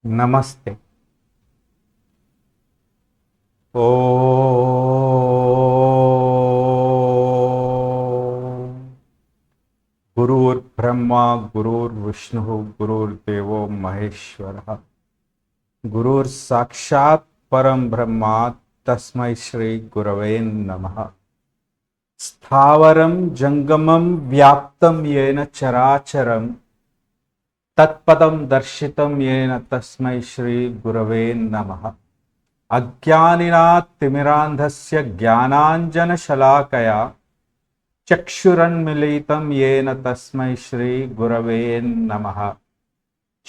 नमस्ते। ओ गुरुर्ब्रह्मा गुरुर्विष्णु गुरुर्देवो महेश्वरः गुरुर्साक्षात् परं ब्रह्म तस्मै श्री गुरवे नमः। स्थावरं जंगमं व्याप्तं येन चराचरं तत्पदं दर्शितं येन तस्मै श्री गुरवे नमः। अज्ञानिना तिमिरान्धस्य ज्ञानाञ्जनशलाकया चक्षुरन्मिलितं येन तस्मै श्री गुरवे नमः।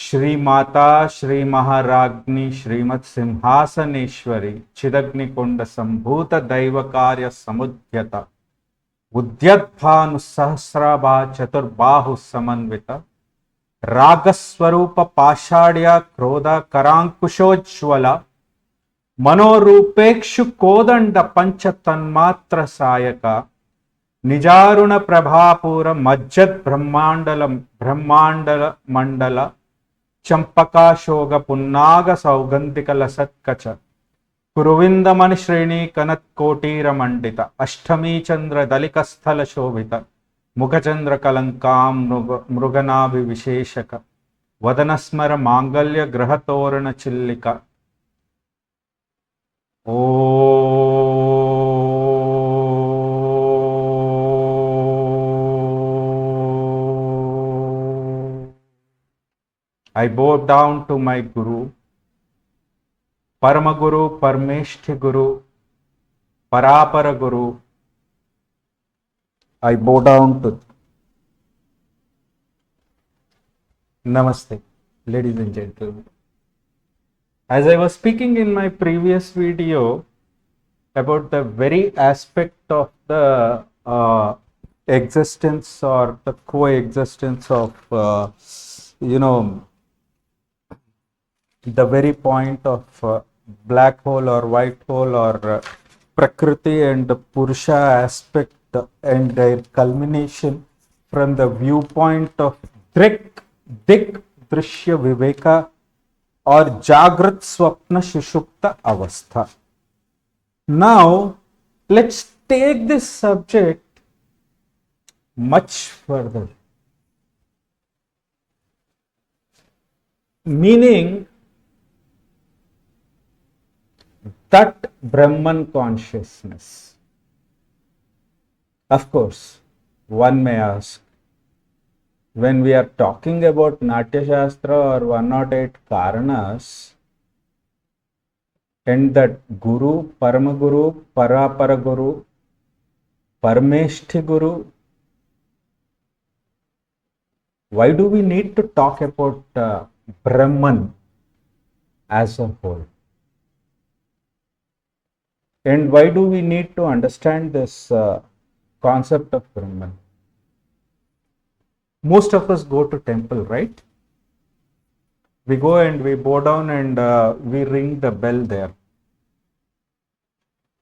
श्रीमाता श्रीमहाराज्ञी श्रीमत्सिंहासनेश्वरी चिदग्निकुण्ड सम्भूत दैवकार्य समुद्यत उद्यद्भानुसहस्राभा चतुर्बाहु समन्वित रागस्वरूप पाषाढ्य क्रोध करांकुशोज्ज्वल मनोरूपेक्षु कोदंड पंच तन्मात्र सायक निजारुण प्रभापूर मज्जद ब्रह्मांडल मंडल चंपकाशोग पुन्नाग सौगंधिक लसत्कच कुरुविंदमन श्रेणी कनत कोटीर मंडित अष्टमी चंद्र दलिक स्थल शोभित मुखचंद्र कलंकाम मृगनाभि विशेषक वदनस्मर मांगल्य ग्रह तोरण चिल्लिका ओ I bow down to my Guru, Paramaguru, Parmeshthi Guru, Parapara Guru. I bow down to. Namaste, ladies and gentlemen. As I was speaking in my previous video about the very aspect of the existence or the coexistence of, the very point of black hole or white hole or Prakriti and Purusha aspect and their culmination from the viewpoint of Dik, Drishya, Viveka or Jagrat, Swapna, Shushupta, Avastha. Now, let's take this subject much further. Meaning that Brahman consciousness. Of course, one may ask, when we are talking about Natya Shastra or 108 Karanas, and that Guru, Paramaguru, Parapara Guru, Parmeshthi Guru, why do we need to talk about Brahman as a whole? And why do we need to understand this concept of Brahman? Most of us go to temple, right? We go and we bow down and we ring the bell there.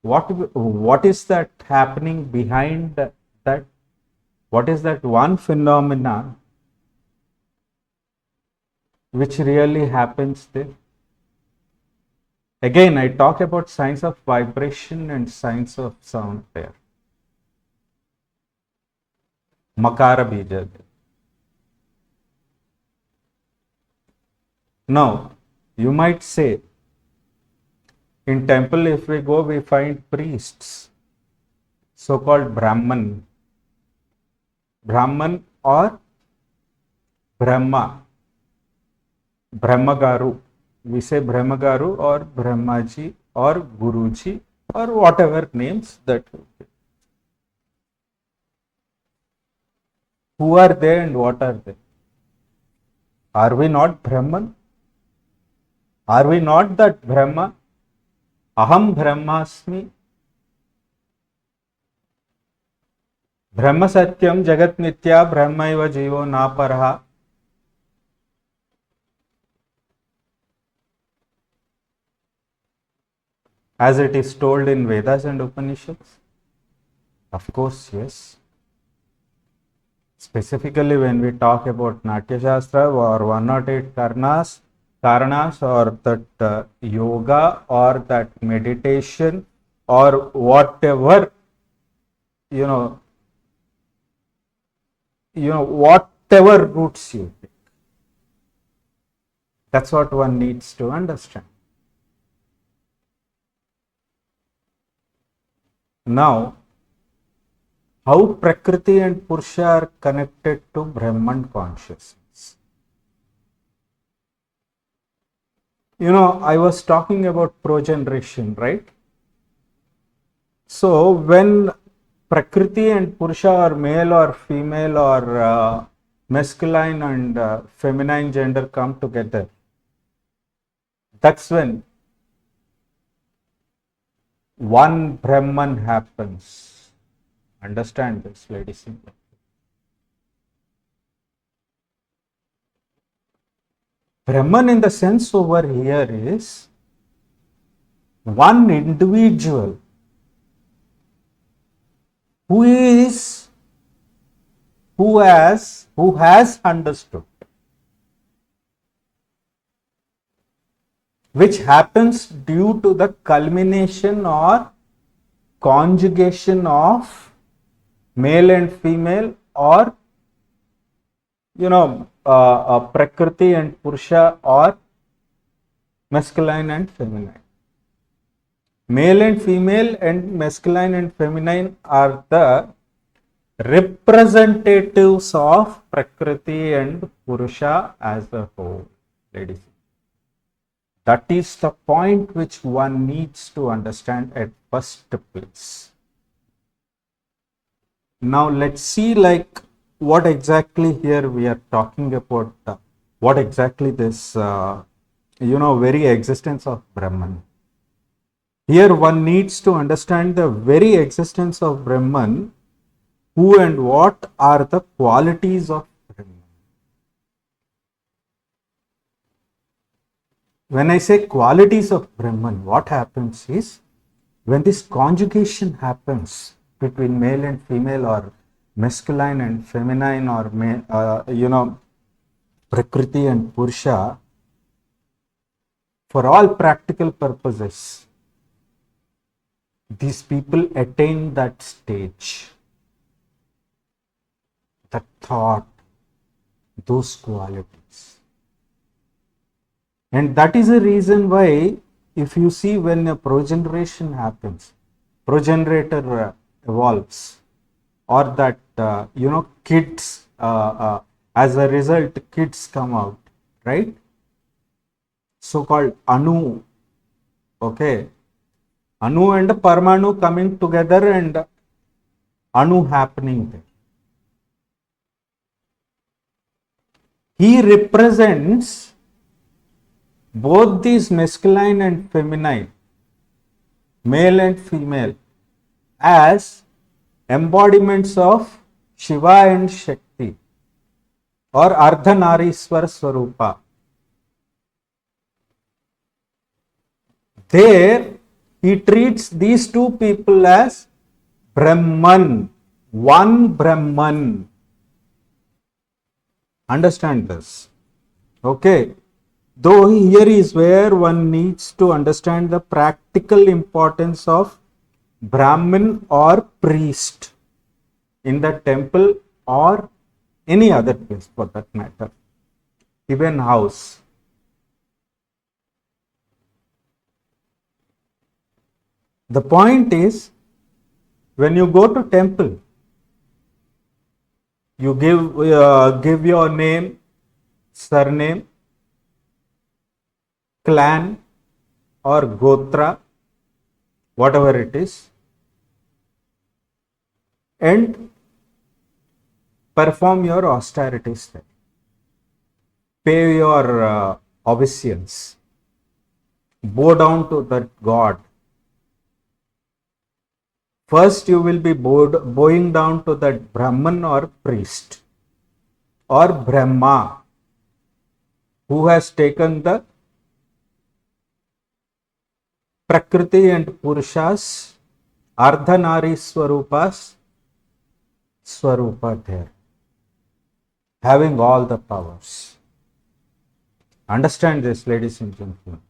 What is that happening behind that? What is that one phenomena which really happens there? Again, I talk about science of vibration and science of sound there. Makara bija. Now, you might say, in temple if we go, we find priests, so-called Brahman or Brahma, Brahmagaru. We say Brahmagaru or Brahmaji or Guruji or whatever names that will be. Who are they and what are they? Are we not Brahman? Are we not that Brahma? Aham Brahmasmi. Brahma Satyam Jagat Nitya Brahmaiva Jivo Naparaha. As it is told in Vedas and Upanishads? Of course, yes. Specifically when we talk about Natya Shastra or 108 Karnas, Karanas or that yoga or that meditation or whatever, you know, whatever routes you take. That's what one needs to understand. Now, how Prakriti and Purusha are connected to Brahman consciousness. I was talking about progeneration, right? So, when Prakriti and Purusha or male or female or masculine and feminine gender come together, that's when one Brahman happens. Understand this, ladies and gentlemen. Brahman in the sense over here is one individual who has understood, which happens due to the culmination or conjugation of male and female, or Prakriti and Purusha, or masculine and feminine. Male and female and masculine and feminine are the representatives of Prakriti and Purusha as a whole, ladies. That is the point which one needs to understand at first place. Now let's see what exactly here we are talking about, what exactly this, very existence of Brahman. Here one needs to understand the very existence of Brahman, who and what are the qualities of Brahman. When I say qualities of Brahman, what happens is, when this conjugation happens between male and female or masculine and feminine or Prakriti and Purusha, for all practical purposes, these people attain that stage, that thought, those qualities. And that is the reason why, if you see, when a progeneration happens, progenitor evolves, or that kids, as a result, kids come out, right? So called Anu, okay? Anu and Parmanu coming together and Anu happening there. He represents both these masculine and feminine, male and female, as embodiments of Shiva and Shakti, or Ardhanariswar Swarupa. There, he treats these two people as Brahman, one Brahman. Understand this, okay? Though here is where one needs to understand the practical importance of Brahmin or priest in the temple or any other place for that matter, even house. The point is, when you go to temple, you give your name, surname, clan or gotra, whatever it is, and perform your austerities there. Pay your obeisance. Bow down to that God. First, you will be bowing down to that Brahman or priest or Brahma, who has taken the Prakriti and Purusha's Ardhanari Swarupa's Swarupa there, having all the powers. Understand this, ladies and gentlemen.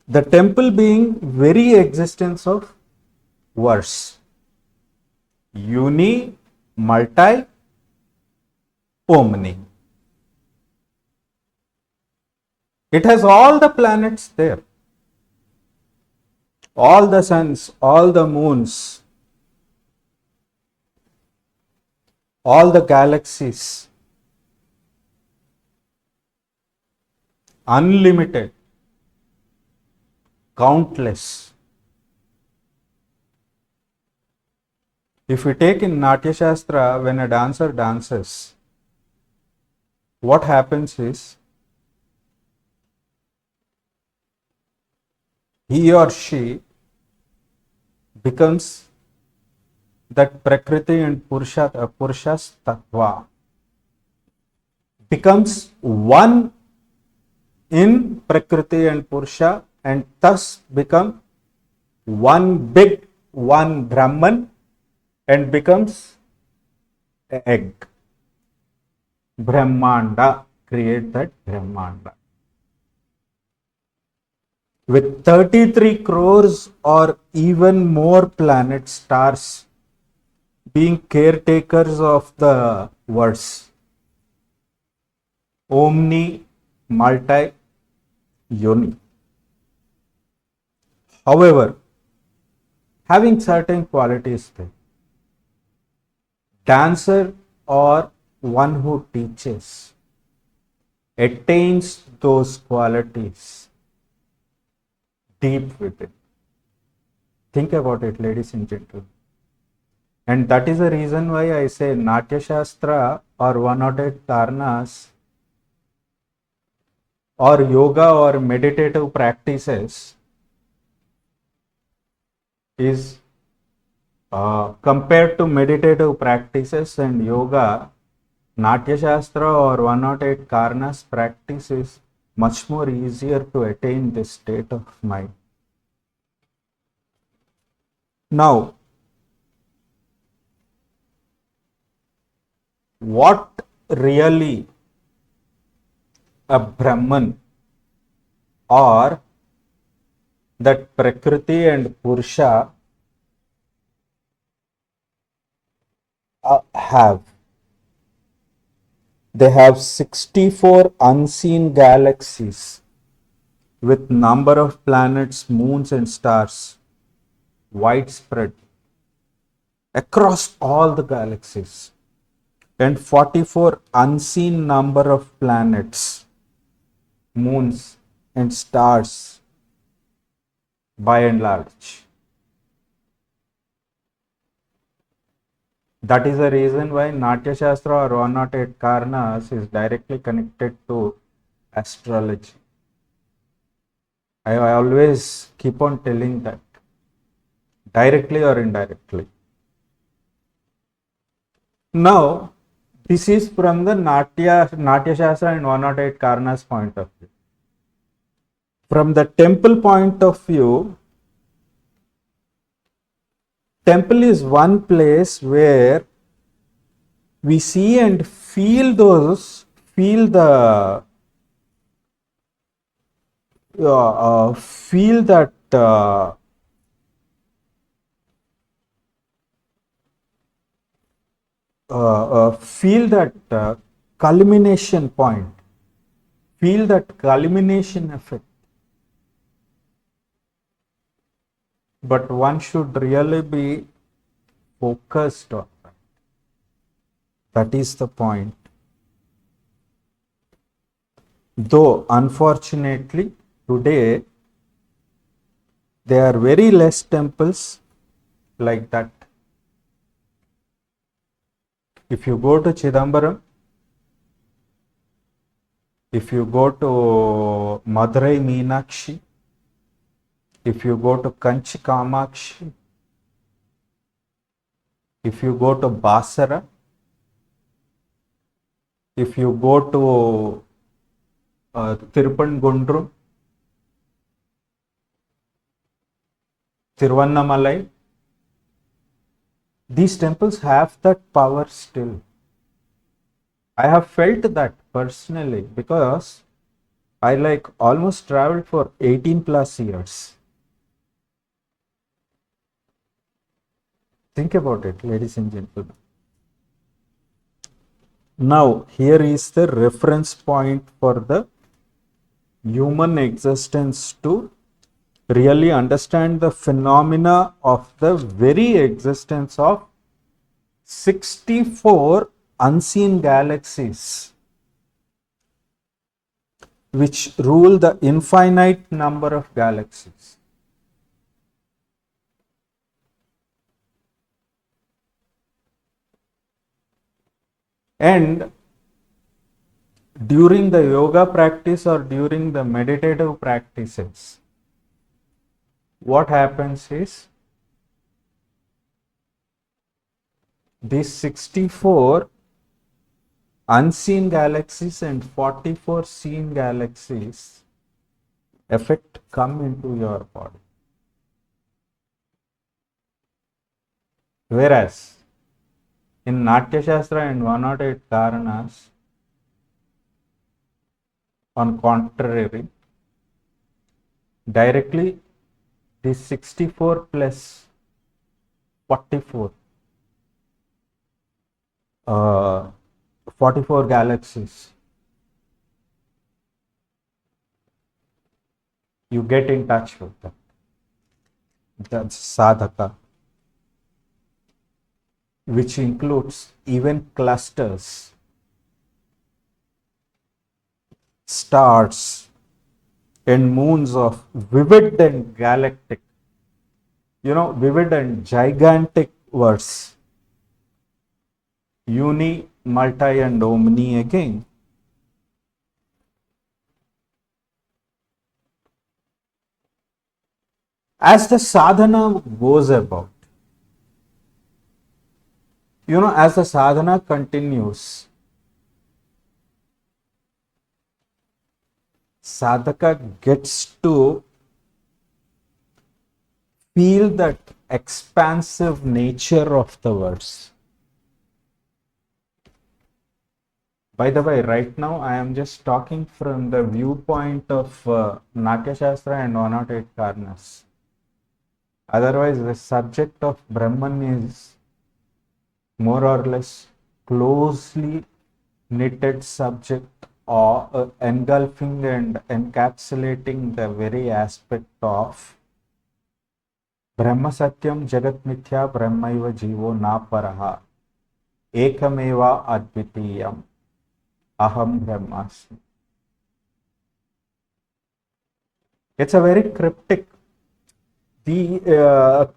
The temple being very existence of verse. Uni, multi, omni. It has all the planets there. All the suns, all the moons, all the galaxies. Unlimited. Countless. If we take in Natya Shastra, when a dancer dances, what happens is he or she becomes that Prakriti and Purusha's Tattva, becomes one in Prakriti and Purusha, and thus become one big, one Brahman, and becomes an egg. Brahmanda, create that Brahmanda. With 33 crores or even more planet stars being caretakers of the verse. Omni, multi, uni. However, having certain qualities there. Dancer or one who teaches attains those qualities deep within. Think about it, ladies and gentlemen. And that is the reason why I say Natya Shastra or 108 Karnas or yoga or meditative practices is compared to meditative practices and yoga, Natya Shastra or 108 Karnas practice is much more easier to attain this state of mind. Now, what really a Brahman or that Prakriti and Purusha have? They have 64 unseen galaxies with number of planets, moons and stars widespread across all the galaxies, and 44 unseen number of planets, moons and stars by and large. That is the reason why Natya Shastra or 108 Karnas is directly connected to astrology. I always keep on telling that, directly or indirectly. Now, this is from the Natya Shastra and 108 Karnas point of view. From the temple point of view, temple is one place where we see and feel the feel that culmination point, feel that culmination effect. But one should really be focused on that. That is the point. Though, unfortunately, today there are very less temples like that. If you go to Chidambaram, if you go to Madurai Meenakshi, if you go to Kanchi Kamakshi, if you go to Basara, if you go to Tirupangundrum, Tiruvannamalai, these temples have that power still. I have felt that personally because I like almost traveled for 18 plus years. Think about it, ladies and gentlemen. Now, here is the reference point for the human existence to really understand the phenomena of the very existence of 64 unseen galaxies which rule the infinite number of galaxies. And during the yoga practice or during the meditative practices, what happens is these 64 unseen galaxies and 44 seen galaxies effect come into your body. Whereas in Natya Shastra and 108 Karanas, on contrary, directly the 64 plus 44, 44 galaxies, you get in touch with them. That's sadhaka, which includes even clusters, stars, and moons of vivid and galactic, vivid and gigantic verse. Uni, multi, and omni again. As the sadhana goes about, as the sadhana continues, sadhaka gets to feel that expansive nature of the verse. By the way, right now I am just talking from the viewpoint of Natya Shastra and 108 Karanas. Otherwise, the subject of Brahman is more or less closely knitted subject or engulfing and encapsulating the very aspect of Brahma Satyam Jagat Mithya Brahmaiva Jivo Na Paraha Ekameva Advitiyam Aham Brahmasmi. It's a very cryptic,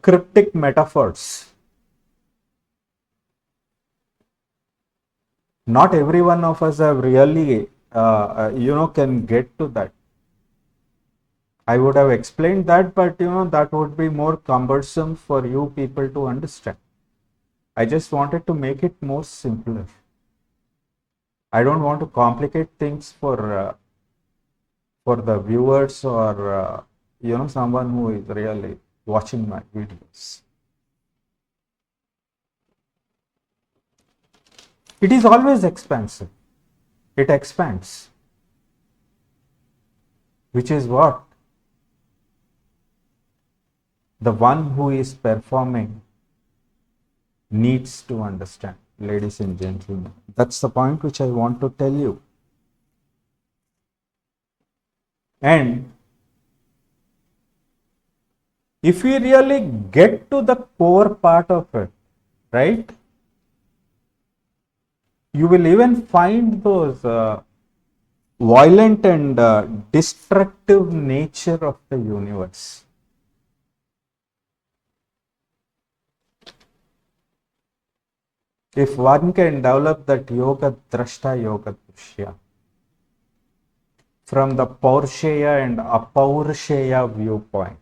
cryptic metaphors. Not every one of us have really, can get to that. I would have explained that, but that would be more cumbersome for you people to understand. I just wanted to make it more simpler. I don't want to complicate things for the viewers or someone who is really watching my videos. It is always expansive. It expands, which is what the one who is performing needs to understand, ladies and gentlemen. That's the point which I want to tell you. And if we really get to the core part of it, right, you will even find those violent and destructive nature of the universe. If one can develop that yoga drashta, yoga drishya, from the Paursheya and Apaursheya viewpoint,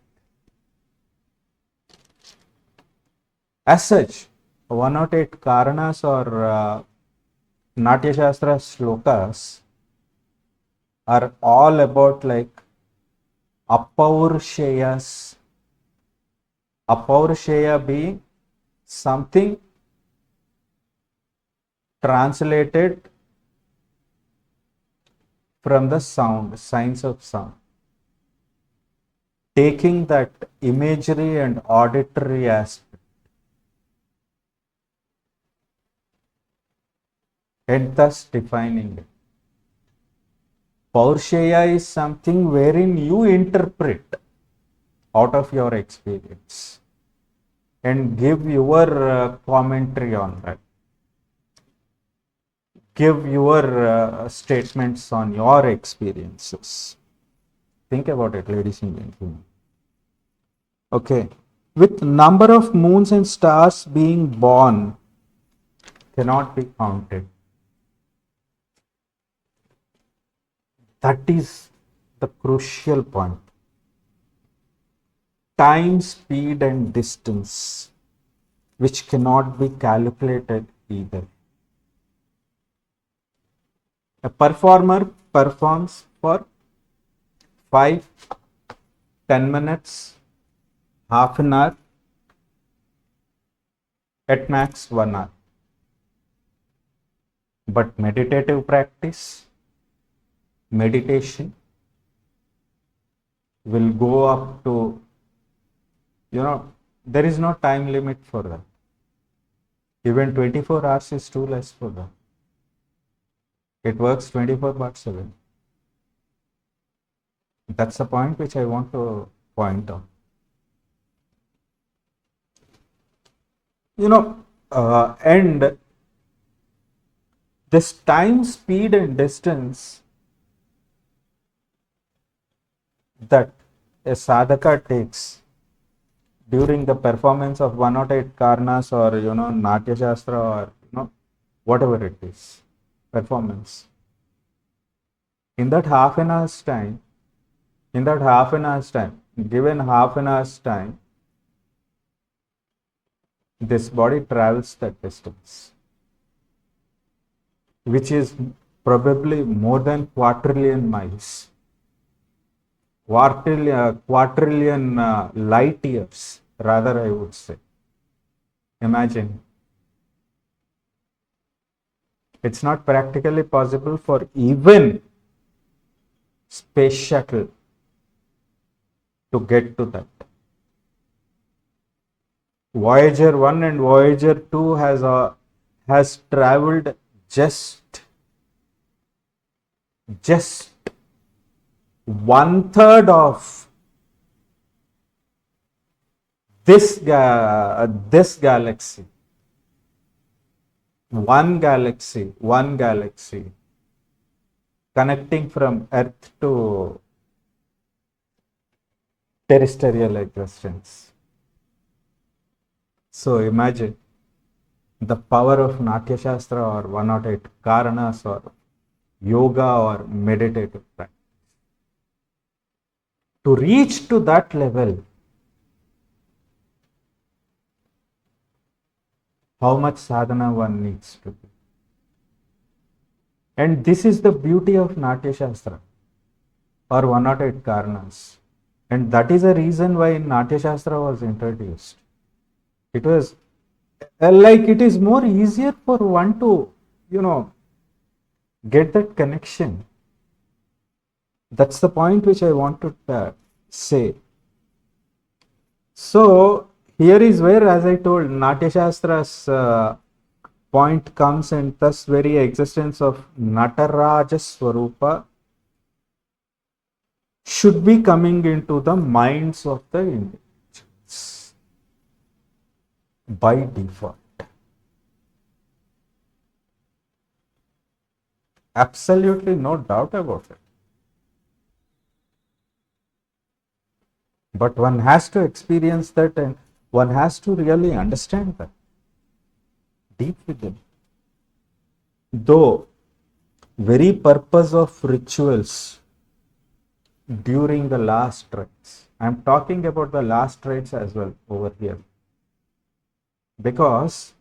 as such, 108 Karanas or Natya Shastra slokas are all about like Apaursheyas. Apaursheya being something translated from the sound, signs of sound, taking that imagery and auditory aspect and thus defining it. Paursheya is something wherein you interpret out of your experience and give your commentary on that. Give your statements on your experiences. Think about it, ladies and gentlemen. Okay. With number of moons and stars being born cannot be counted. That is the crucial point. Time, speed, and distance, which cannot be calculated either. A performer performs for 5, 10 minutes, half an hour, at max 1 hour. But meditative practice, meditation will go up to, there is no time limit for that. Even 24 hours is too less for that. It works 24/7. That's the point which I want to point out. And this time, speed, and distance that a sadhaka takes during the performance of 108 karnas or Natya Shastra or whatever it is, performance. In that half an hour's time, given half an hour's time, this body travels that distance, which is probably more than quadrillion miles, quadrillion light years, rather, I would say. Imagine. It's not practically possible for even space shuttle to get to that. Voyager 1 and Voyager 2 has traveled just 1/3 of this galaxy. One galaxy connecting from Earth to terrestrial existence. So imagine the power of Natya Shastra or 108 Karanas or yoga or meditative practice. To reach to that level, how much sadhana one needs to do. And this is the beauty of Natya Shastra or 108 Karanas. And that is the reason why Natya Shastra was introduced. It was like it is more easier for one to, get that connection. That's the point which I want to say. So here is where, as I told, Natya Shastra's point comes, and thus very existence of Nataraja Swarupa should be coming into the minds of the individuals by default. Absolutely no doubt about it. But one has to experience that and one has to really understand that deep within. Though very purpose of rituals during the last rites, I am talking about the last rites as well over here, because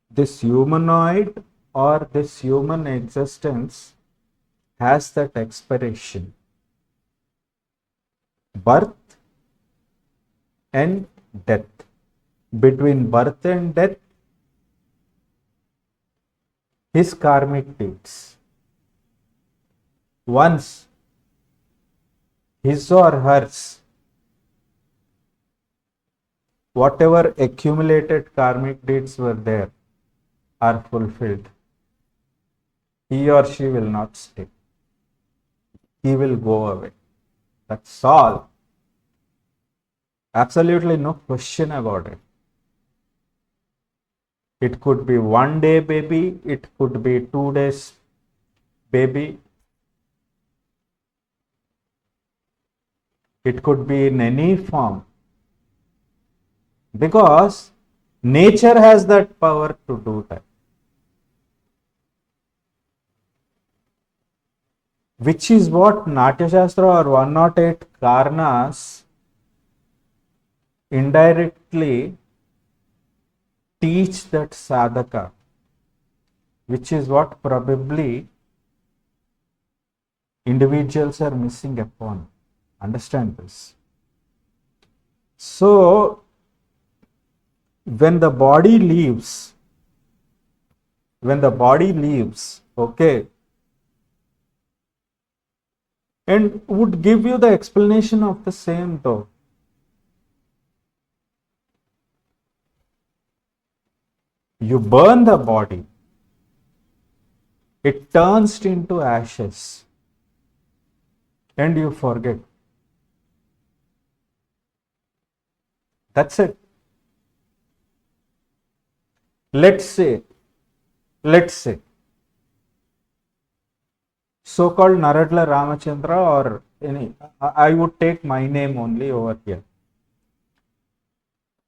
this humanoid or this human existence has that expiration, birth and death. Between birth and death, his karmic deeds. once his or hers, whatever accumulated karmic deeds were there, are fulfilled, he or she will not stay. He will go away. That's all. Absolutely no question about it. It could be 1 day baby, it could be 2 days baby, it could be in any form. Because nature has that power to do that. Which is what Natya Shastra or 108 Karnas indirectly teach that sadhaka, which is what probably individuals are missing upon. Understand this. So, when the body leaves, okay, and would give you the explanation of the same though. You burn the body, it turns into ashes, and you forget. That's it. Let's say, so-called Naradla Ramachandra, or any, I would take my name only over here.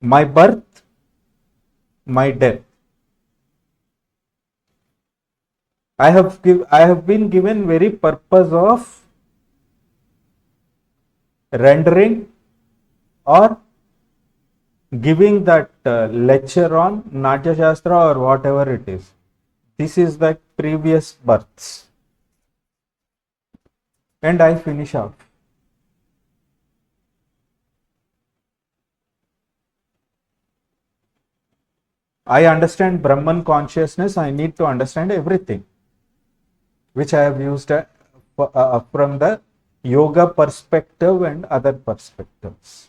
My birth, my death. I have been given very purpose of rendering or giving that lecture on Natya Shastra or whatever it is. This is the previous births. And I finish off. I understand Brahman consciousness, I need to understand everything, which I have used from the yoga perspective and other perspectives.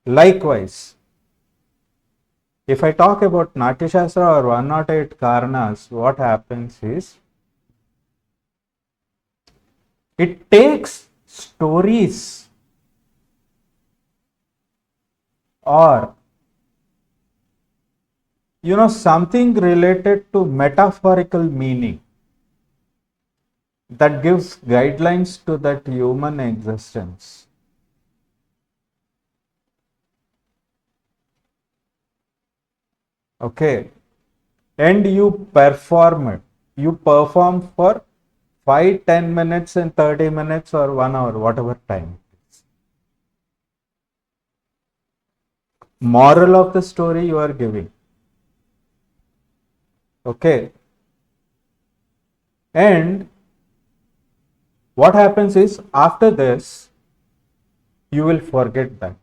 Likewise, if I talk about Natya Shastra or 108 Karnas, what happens is, it takes stories or something related to metaphorical meaning that gives guidelines to that human existence. Okay, and you perform it. You perform for 5, 10 minutes and 30 minutes or 1 hour, whatever time. Moral of the story you are giving. Okay. And what happens is, after this, you will forget that.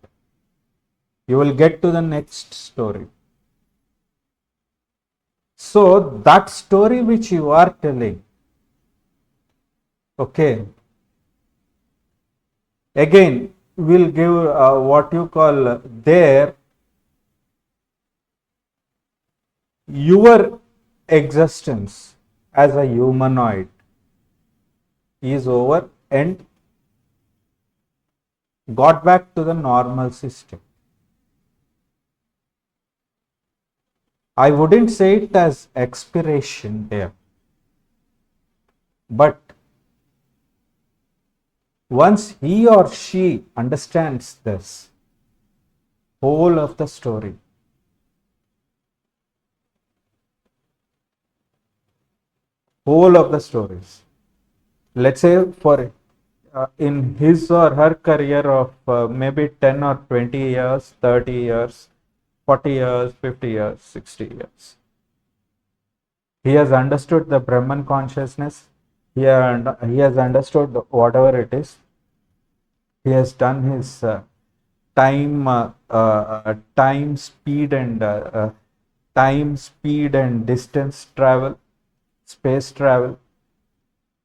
You will get to the next story. So, that story which you are telling, okay, again, will give what you call there your existence as a humanoid is over and got back to the normal system. I wouldn't say it as expiration there, but once he or she understands this whole of the story, whole of the stories, let's say for in his or her career of maybe 10 or 20 years, 30 years, 40 years, 50 years, 60 years, he has understood the Brahman consciousness, he has understood whatever it is, he has done his time, speed and distance travel, space travel.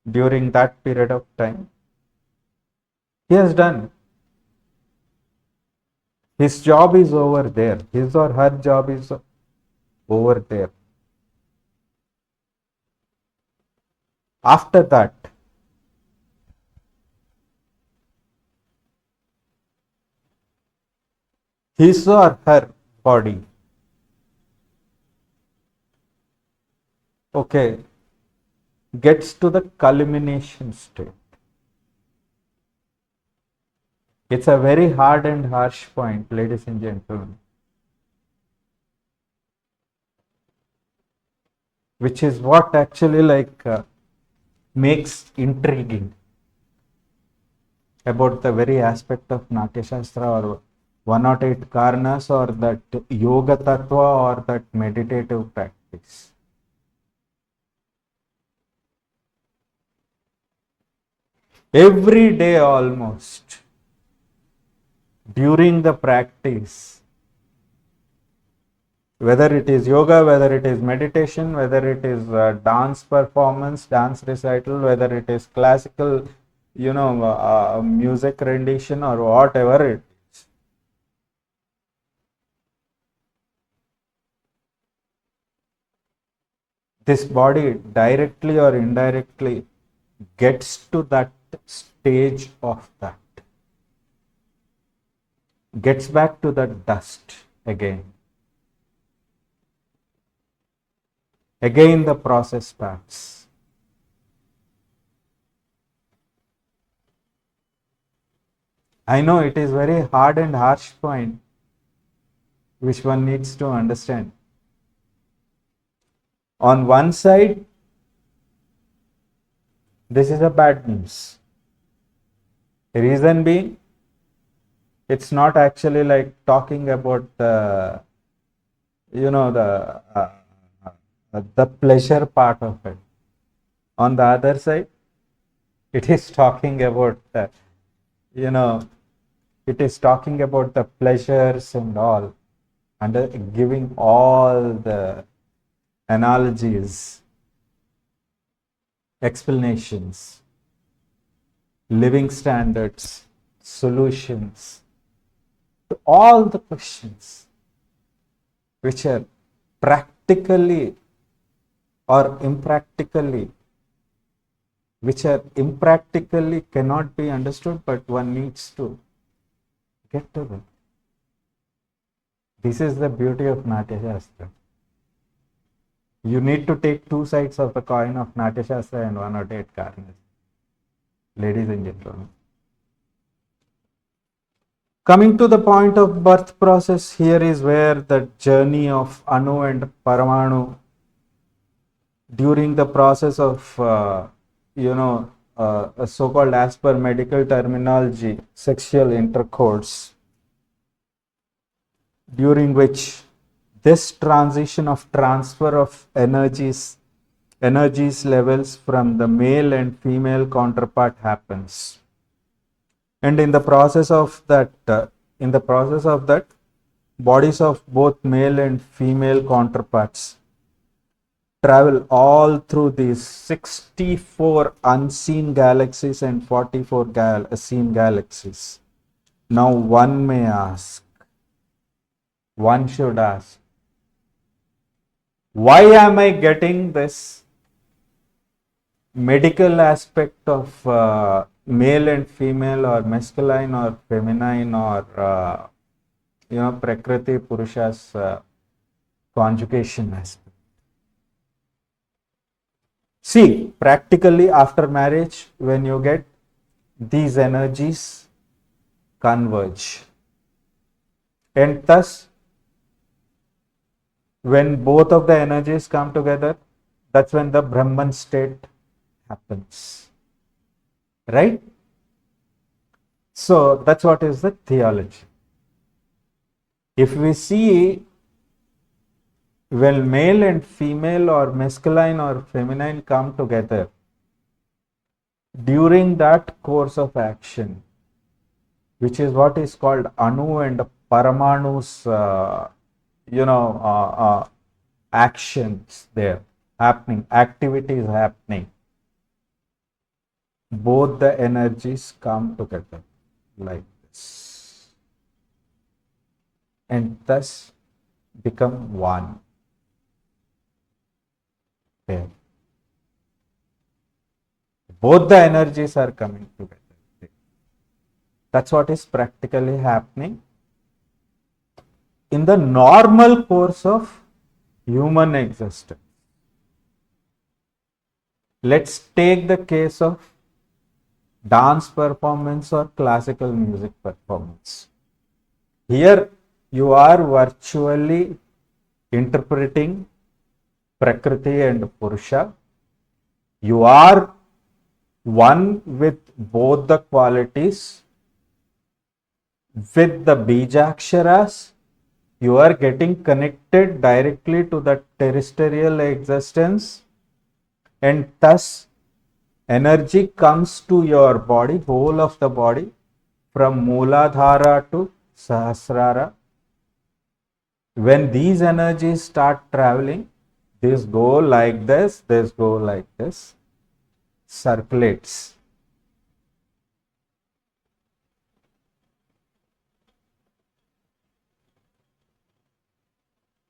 during that period of time. He has done. His job is over there. His or her job is over there. After that, his or her body, okay, gets to the culmination state. It's a very hard and harsh point, ladies and gentlemen, which is what actually makes intriguing about the very aspect of Natya Shastra or 108 Karnas or that Yoga Tattva or that meditative practice. Every day almost during the practice, whether it is yoga, whether it is meditation, whether it is dance performance, dance recital, whether it is classical, music rendition or whatever it is, this body directly or indirectly gets to that stage of that, gets back to the dust again. Again, the process starts. I know it is very hard and harsh point which one needs to understand. On one side, this is a bad news. Reason being, it's not actually like talking about the, the pleasure part of it. On the other side, it is talking about the, it is talking about the pleasures and all, and giving all the analogies, explanations, living standards, solutions to all the questions which are practically or impractically, which are impractically cannot be understood, but one needs to get to them. This is the beauty of Natya Shastra. You need to take two sides of the coin of Natya Shastra and 108 Karnas. Ladies and gentlemen. Coming to the point of birth process, here is where the journey of Anu and Paramanu during the process of, so-called as per medical terminology, sexual intercourse, during which this transition of transfer of energies levels from the male and female counterpart happens. And in the process of that, bodies of both male and female counterparts travel all through these 64 unseen galaxies and 44 seen galaxies. Now one should ask, why am I getting this medical aspect of male and female or masculine or feminine or Prakriti Purusha's conjugation aspect? See, practically after marriage, when you get these energies converge, and thus when both of the energies come together, that's when the Brahman state happens, right? So that's what is the theology. If we see, when male and female or masculine or feminine come together, during that course of action, which is what is called Anu and Paramanu's, actions there happening, activities happening, both the energies come together like this and thus become one. Okay. Both the energies are coming together. That's what is practically happening in the normal course of human existence. Let's take the case of dance performance or classical music performance. Here you are virtually interpreting Prakriti and Purusha. You are one with both the qualities. With the Bijaksharas, you are getting connected directly to the terrestrial existence, and thus energy comes to your body, whole of the body, from Mooladhara to Sahasrara. When these energies start traveling, this go like this go like this, circulates.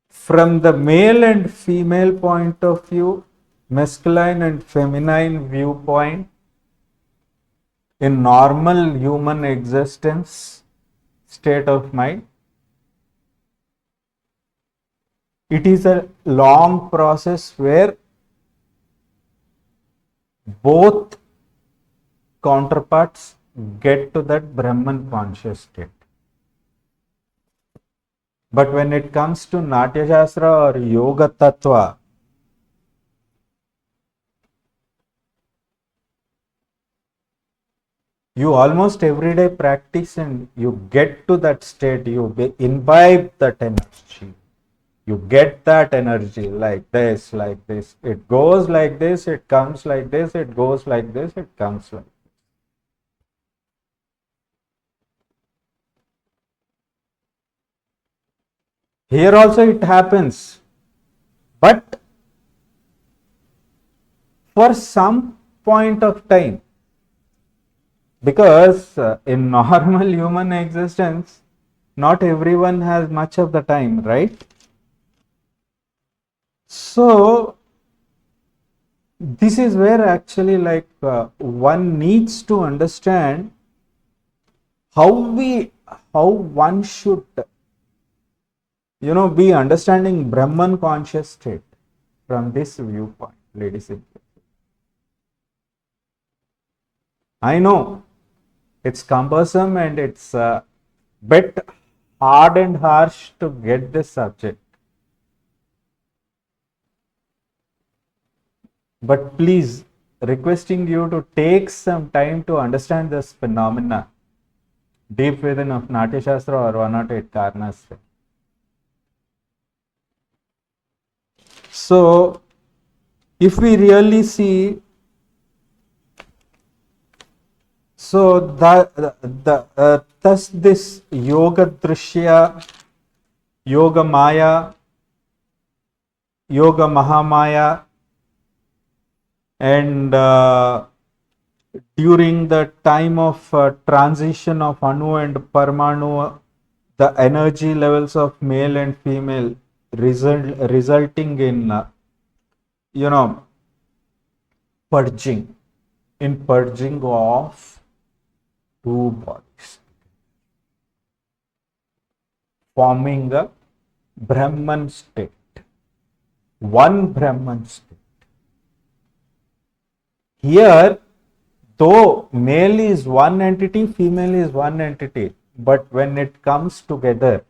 From the male and female point of view, masculine and feminine viewpoint, in normal human existence state of mind, it is a long process where both counterparts get to that Brahman conscious state. But when it comes to Natya Shastra or Yoga Tattva, you almost every day practice and you get to that state, you imbibe that energy. You get that energy like this, like this. It goes like this, it comes like this, it goes like this, it comes like this. Here also it happens. But for some point of time, because in normal human existence, not everyone has much of the time, right? So, this is where actually one needs to understand how one should be understanding Brahman conscious state from this viewpoint, ladies and gentlemen. I know it's cumbersome and it's a bit hard and harsh to get this subject. But please, requesting you to take some time to understand this phenomena deep within of Natya Shastra or 108 Karnas. So, if we really see, so thus this Yoga Drishya, Yoga Maya, Yoga Mahamaya, and during the time of transition of Anu and Parmanu, the energy levels of male and female resulting in purging, in purging of two bodies, forming a Brahman state, one Brahman state. Here, though male is one entity, female is one entity, but when it comes together,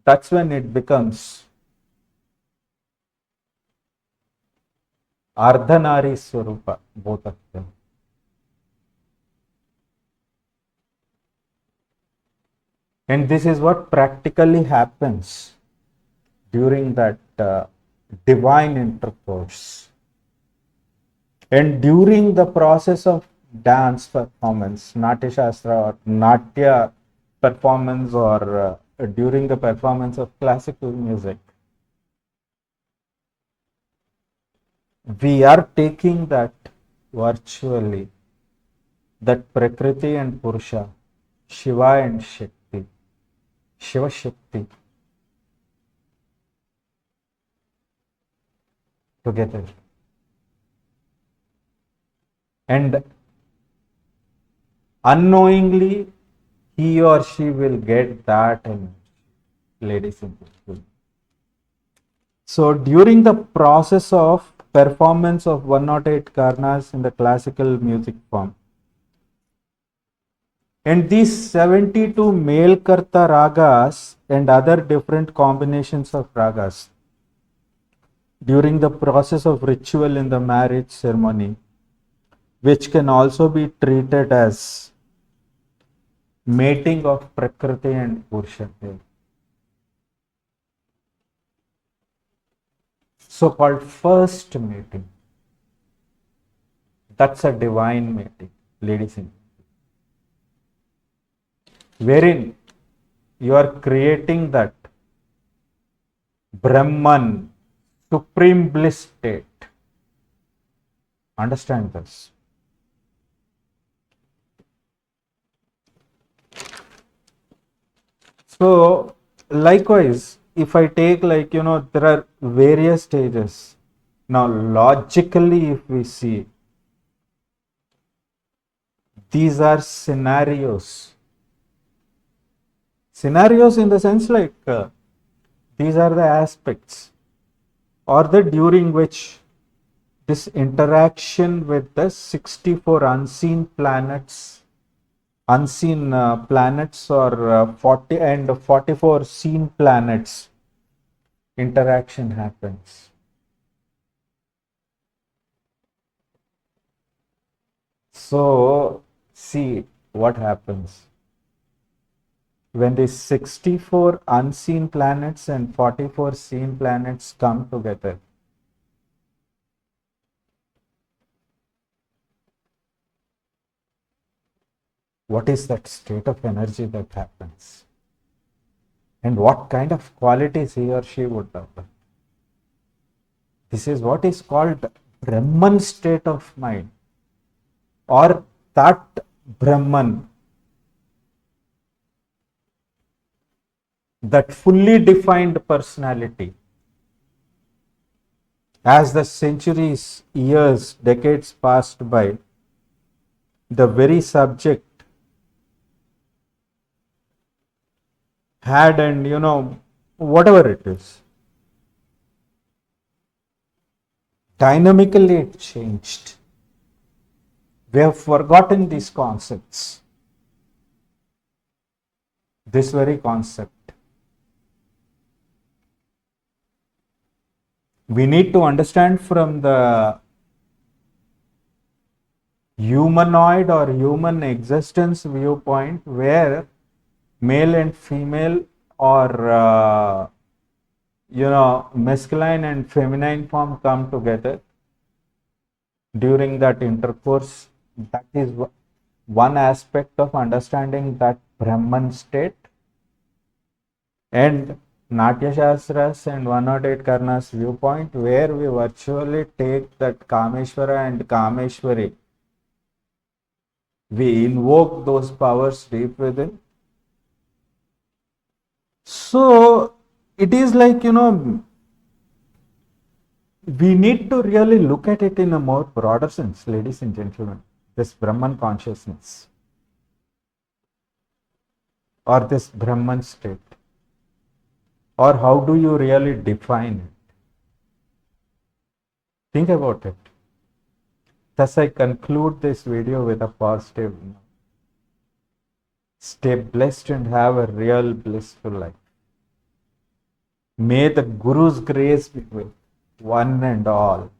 that's when it becomes Ardhanari Swarupa, both of them. And this is what practically happens during that divine intercourse. And during the process of dance performance, Natya Shastra or Natya performance, or during the performance of classical music, we are taking that virtually that Prakriti and Purusha, Shiva and Shakti, Shiva Shakti together. And unknowingly, he or she will get that energy, ladies and gentlemen. So during the process of performance of 108 karnas in the classical music form, and these 72 male karta ragas and other different combinations of ragas during the process of ritual in the marriage ceremony, which can also be treated as mating of Prakriti and Purusha. So called first mating. That's a divine mating, ladies and gentlemen, wherein you are creating that Brahman, supreme bliss state. Understand this. So, likewise, if I take there are various stages. Now, logically, if we see, these are scenarios. Scenarios in the sense these are the aspects or the during which this interaction with the 64 unseen planets or 40 and 44 seen planets interaction happens. So see what happens when these 64 unseen planets and 44 seen planets come together. What is that state of energy that happens? And what kind of qualities he or she would have? This is what is called Brahman state of mind, or that Brahman, that fully defined personality. As the centuries, years, decades passed by, the very subject had, and whatever it is, dynamically it changed. We have forgotten these concepts. This very concept. We need to understand from the humanoid or human existence viewpoint, where male and female or masculine and feminine form come together during that intercourse. That is one aspect of understanding that Brahman state. And Natya Shastras and 108 Karna's viewpoint, where we virtually take that Kameshwara and Kameshwari, we invoke those powers deep within. So it is we need to really look at it in a more broader sense, ladies and gentlemen. This Brahman consciousness or this Brahman state, or how do you really define it? Think about it. Thus, I conclude this video with a positive note. Stay blessed and have a real blissful life. May the Guru's grace be with one and all.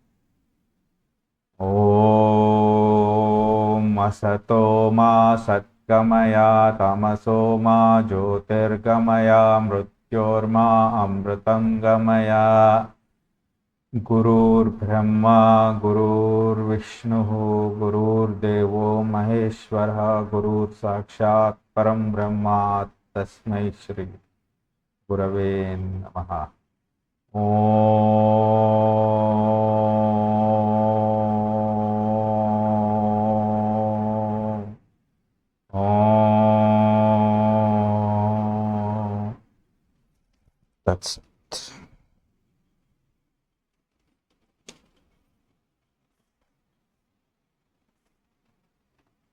Om Asato Ma Satgamaya Tamaso Ma Jyotirgamaya Mrityorma Amritangamaya. Gurur Brahma, Gurur Vishnu, Gurur Devo Maheshwara, Gurur Sakshat Param Brahma, Tasmai Shri Gurave Namaha. Om. Om. That's it.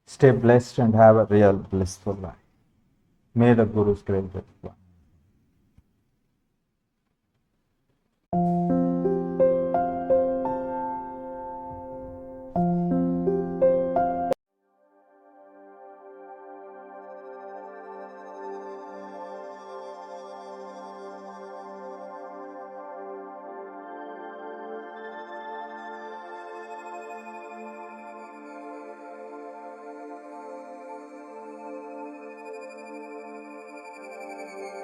Stay blessed and have a real blissful life. May the Guru's grace be upon you.